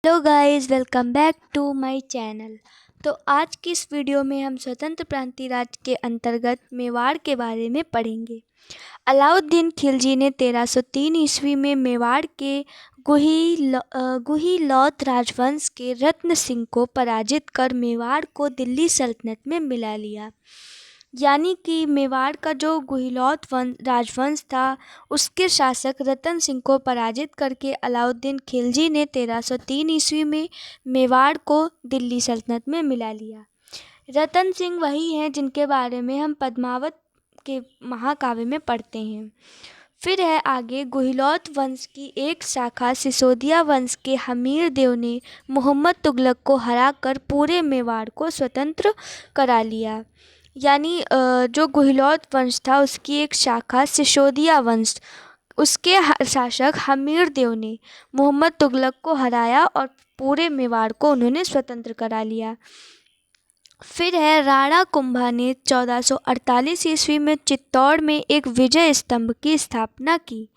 Hello guys, welcome back to my channel. तो आज की इस वीडियो में हम स्वतंत्र प्रांतीय राज्य के अंतर्गत मेवाड़ के बारे में पढ़ेंगे। अलाउद्दीन खिलजी ने 1303 ईस्वी में मेवाड़ के गुहिलौत राजवंश के रत्न सिंह को पराजित कर मेवाड़ को दिल्ली सल्तनत में मिला लिया। यानी कि मेवाड़ का जो गुहिलौत राजवंश था, उसके शासक रतन सिंह को पराजित करके अलाउद्दीन खिलजी ने 1303 ईस्वी में मेवाड़ को दिल्ली सल्तनत में मिला लिया। रतन सिंह वही हैं जिनके बारे में हम पद्मावत के महाकाव्य में पढ़ते हैं। फिर है आगे, गुहिलौत वंश की एक शाखा सिसोदिया वंश के हमीर देव ने मोहम्मद तुगलक को हराकर पूरे मेवाड़ को स्वतंत्र करा लिया। यानी जो गुहिलौत वंश था उसकी एक शाखा सिसोदिया वंश, उसके शासक हमीर देव ने मोहम्मद तुगलक को हराया और पूरे मेवाड़ को उन्होंने स्वतंत्र करा लिया। फिर है, राणा कुंभा ने 1448 ईस्वी में चित्तौड़ में एक विजय स्तंभ की स्थापना की।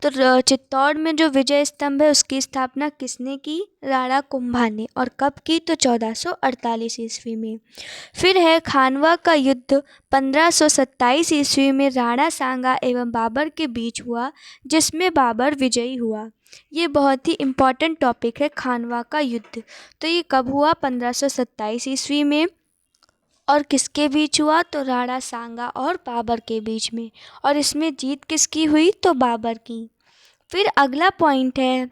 तो चित्तौड़ में जो विजय स्तंभ है उसकी स्थापना किसने की? राणा कुंभा ने। और कब की? तो 1448 ईस्वी में। फिर है, खानवा का युद्ध 1527 ईस्वी में राणा सांगा एवं बाबर के बीच हुआ, जिसमें बाबर विजयी हुआ। ये बहुत ही इम्पॉर्टेंट टॉपिक है, खानवा का युद्ध। तो ये कब हुआ? 1527 ईस्वी में। और किसके बीच हुआ? तो राणा सांगा और बाबर के बीच में। और इसमें जीत किसकी हुई? तो बाबर की। फिर अगला पॉइंट है,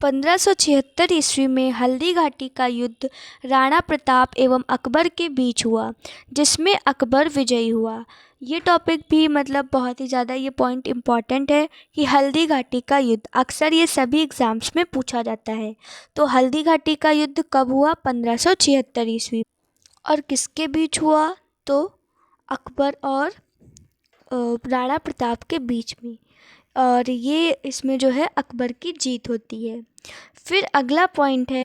1576 ईस्वी में हल्दी घाटी का युद्ध राणा प्रताप एवं अकबर के बीच हुआ, जिसमें अकबर विजयी हुआ। ये टॉपिक भी मतलब बहुत ही ज़्यादा ये पॉइंट इम्पॉर्टेंट है कि हल्दी घाटी का युद्ध, अक्सर ये सभी एग्ज़ाम्स में पूछा जाता है। तो हल्दी घाटी का युद्ध कब हुआ? 1576 ईस्वी। और किसके बीच हुआ? तो अकबर और राणा प्रताप के बीच में। और ये इसमें जो है अकबर की जीत होती है। फिर अगला पॉइंट है,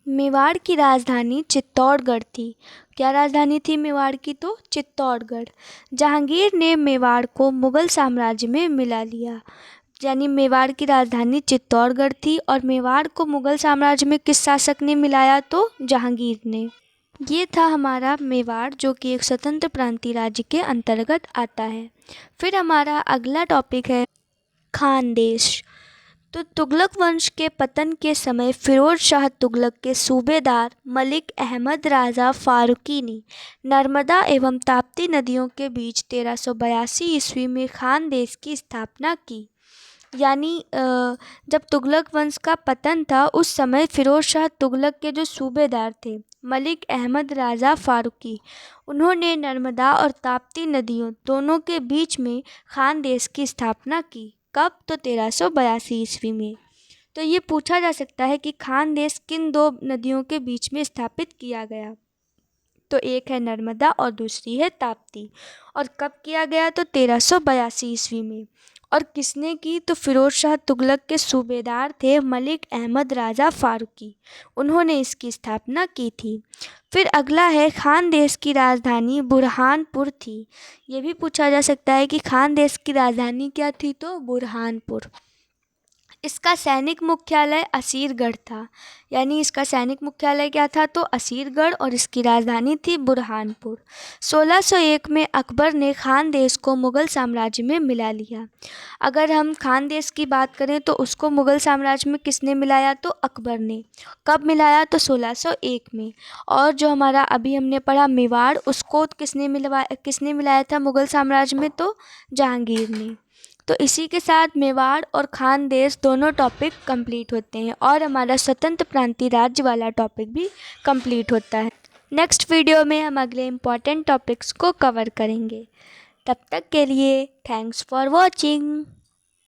मेवाड़ की राजधानी चित्तौड़गढ़ थी। क्या राजधानी थी मेवाड़ की? तो चित्तौड़गढ़। जहांगीर ने मेवाड़ को मुगल साम्राज्य में मिला लिया। यानी मेवाड़ की राजधानी चित्तौड़गढ़ थी और मेवाड़ को मुगल साम्राज्य में किस शासक ने मिलाया? तो जहांगीर ने। ये था हमारा मेवाड़, जो कि एक स्वतंत्र प्रांतीय राज्य के अंतर्गत आता है। फिर हमारा अगला टॉपिक है खानदेश। तो तुगलक वंश के पतन के समय फिरोज शाह तुगलक के सूबेदार मलिक अहमद राजा फारूकी ने नर्मदा एवं ताप्ती नदियों के बीच 1382 ईस्वी में खानदेश की स्थापना की। यानी जब तुगलक वंश का पतन था उस समय फिरोज शाह तुगलक के जो सूबेदार थे मलिक अहमद राजा फारूकी, उन्होंने नर्मदा और ताप्ती नदियों दोनों के बीच में खानदेश की स्थापना की। कब? तो 1382 ईस्वी में। तो ये पूछा जा सकता है कि खानदेश किन दो नदियों के बीच में स्थापित किया गया? तो एक है नर्मदा और दूसरी है ताप्ती। और कब किया गया? तो 1382 ईस्वी में। और किसने की? तो फिरोज शाह तुगलक के सूबेदार थे मलिक अहमद राजा फारूकी, उन्होंने इसकी स्थापना की थी। फिर अगला है, खानदेश की राजधानी बुरहानपुर थी। ये भी पूछा जा सकता है कि खानदेश की राजधानी क्या थी? तो बुरहानपुर। इसका सैनिक मुख्यालय असीरगढ़ था। यानी इसका सैनिक मुख्यालय क्या था? तो असीरगढ़। और इसकी राजधानी थी बुरहानपुर। 1601 में अकबर ने खानदेश को मुग़ल साम्राज्य में मिला लिया। अगर हम खानदेश की बात करें तो उसको मुग़ल साम्राज्य में किसने मिलाया? तो अकबर ने। कब मिलाया? तो 1601 में। और जो हमारा अभी हमने पढ़ा मेवाड़, उसको किसने मिलाया था मुग़ल साम्राज्य में? तो जहांगीर ने। तो इसी के साथ मेवाड़ और खानदेश दोनों टॉपिक कंप्लीट होते हैं और हमारा स्वतंत्र प्रांतीय राज्य वाला टॉपिक भी कंप्लीट होता है। नेक्स्ट वीडियो में हम अगले इम्पॉर्टेंट टॉपिक्स को कवर करेंगे। तब तक के लिए थैंक्स फॉर वॉचिंग।